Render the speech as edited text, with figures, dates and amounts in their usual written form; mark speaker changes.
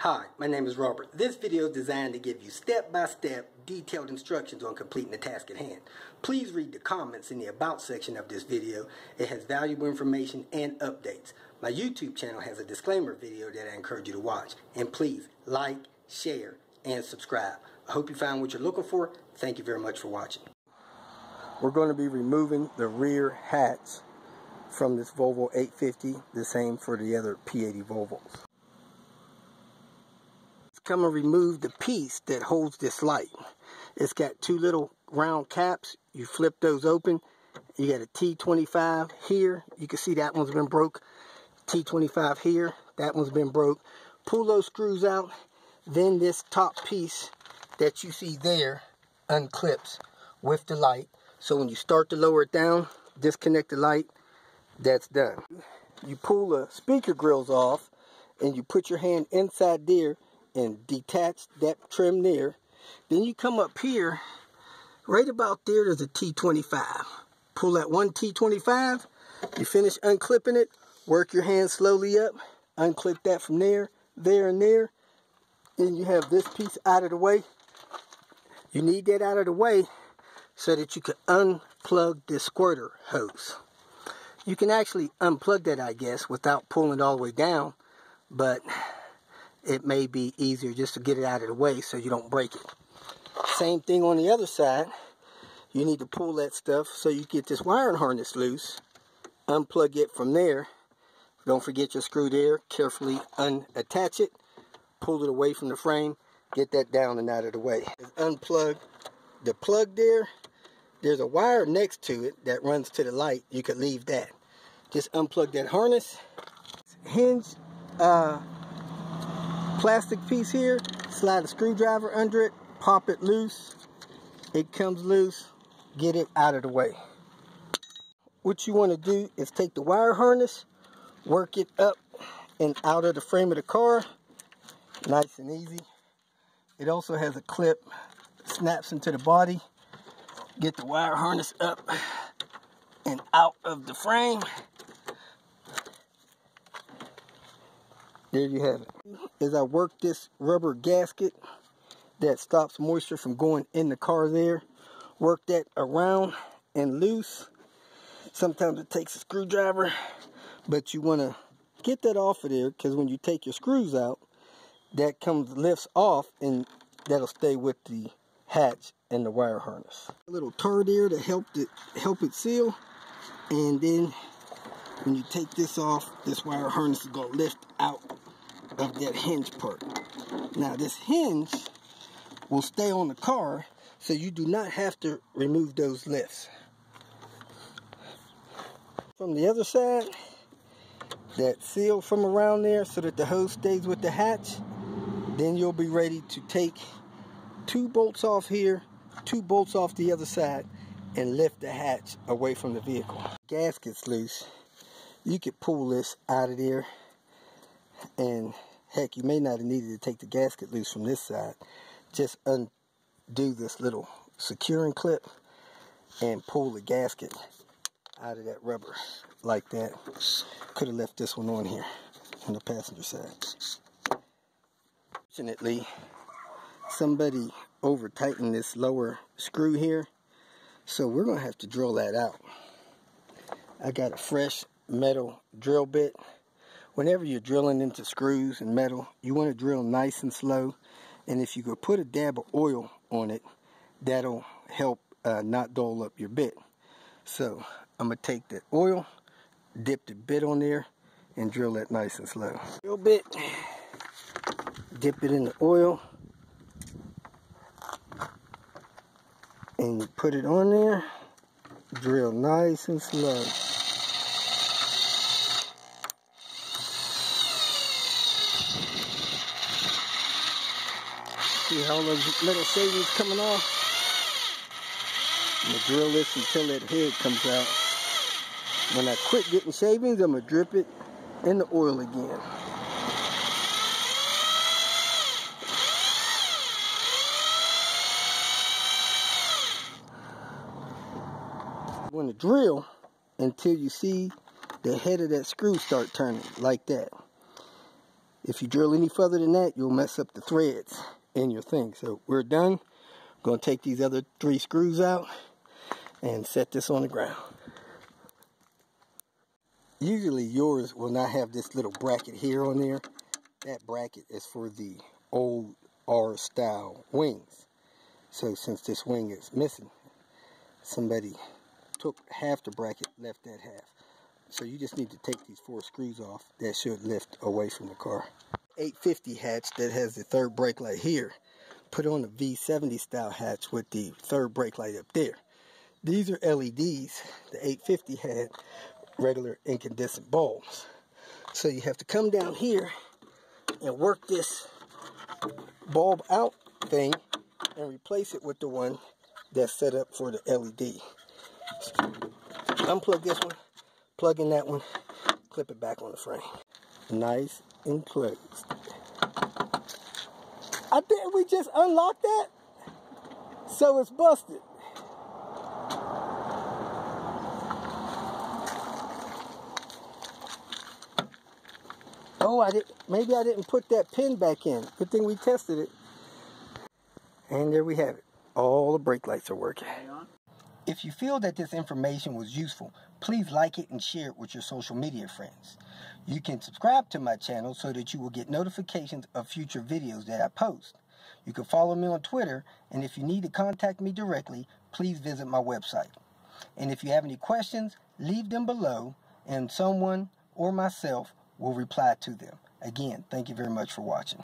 Speaker 1: Hi, my name is Robert. This video is designed to give you step-by-step detailed instructions on completing the task at hand. Please read the comments in the About section of this video. It has valuable information and updates. My YouTube channel has a disclaimer video that I encourage you to watch. And please like, share, and subscribe. I hope you found what you're looking for. Thank you very much for watching. We're going to be removing the rear hatch from this Volvo 850, the same for the other P80 Volvos. Come and remove the piece that holds this light. It's got two little round caps. You flip those open. You got a T25 here. You can see that one's been broke. T25 here. That one's been broke. Pull those screws out. Then this top piece that you see there unclips with the light. So when you start to lower it down, disconnect the light. That's done. You pull the speaker grills off and you put your hand inside there and detach that trim there. Then you come up here, right about there's a T25. Pull that one T25, you finish unclipping it, work your hand slowly up, unclip that from there, there, and there. Then you have this piece out of the way. You need that out of the way so that you can unplug this squirter hose. You can actually unplug that, I guess, without pulling it all the way down, but it may be easier just to get it out of the way so you don't break it. Same thing on the other side. You need to pull that stuff so you get this wiring harness loose. Unplug it from there. Don't forget your screw there. Carefully unattach it. Pull it away from the frame. Get that down and out of the way. Unplug the plug there. There's a wire next to it that runs to the light. You could leave that. Just unplug that harness. Hinge plastic piece here, slide a screwdriver under it, pop it loose, it comes loose, get it out of the way. What you want to do is take the wire harness, work it up and out of the frame of the car, nice and easy. It also has a clip, snaps into the body, get the wire harness up and out of the frame. There you have it. As I work this rubber gasket that stops moisture from going in the car there, work that around and loose. Sometimes it takes a screwdriver, but you want to get that off of there because when you take your screws out, that lifts off and that'll stay with the hatch and the wire harness. A little tar there to help it seal, and then when you take this off, this wire harness is going to lift out of that hinge part. Now this hinge will stay on the car, so you do not have to remove those lifts. From the other side, that seal from around there so that the hose stays with the hatch. Then you'll be ready to take 2 bolts off here, 2 bolts off the other side, and lift the hatch away from the vehicle. Gasket's loose. You could pull this out of there, and heck, you may not have needed to take the gasket loose from this side. Just undo this little securing clip and pull the gasket out of that rubber like that. Could have left this one on here on the passenger side. Fortunately, somebody over tightened this lower screw here, so we're going to have to drill that out. I got a fresh metal drill bit. Whenever you're drilling into screws and metal, you want to drill nice and slow, and if you could put a dab of oil on it, that'll help not dull up your bit. So I'm going to take that oil, dip the bit on there, and drill that nice and slow. Drill bit, dip it in the oil, and you put it on there, drill nice and slow. See how those little shavings coming off? I'm going to drill this until that head comes out. When I quit getting shavings, I'm going to drip it in the oil again. You want to drill until you see the head of that screw start turning like that. If you drill any further than that, you'll mess up the threads in your thing. So we're done. I'm going to take these other 3 screws out and set this on the ground. Usually yours will not have this little bracket here on there. That bracket is for the old R style wings. So since this wing is missing, somebody took half the bracket, left that half. So you just need to take these 4 screws off. That should lift away from the car. 850 hatch that has the 3rd brake light here. Put on the V70 style hatch with the 3rd brake light up there. These are LEDs. The 850 had regular incandescent bulbs. So you have to come down here and work this bulb out thing and replace it with the one that's set up for the LED. Unplug this one, plug in that one, clip it back on the frame. Nice and closed. I think we just unlocked that, so it's busted. Oh, maybe I didn't put that pin back in. Good thing we tested it. And there we have it. All the brake lights are working. If you feel that this information was useful, please like it and share it with your social media friends. You can subscribe to my channel so that you will get notifications of future videos that I post. You can follow me on Twitter, and if you need to contact me directly, please visit my website. And if you have any questions, leave them below, and someone or myself will reply to them. Again, thank you very much for watching.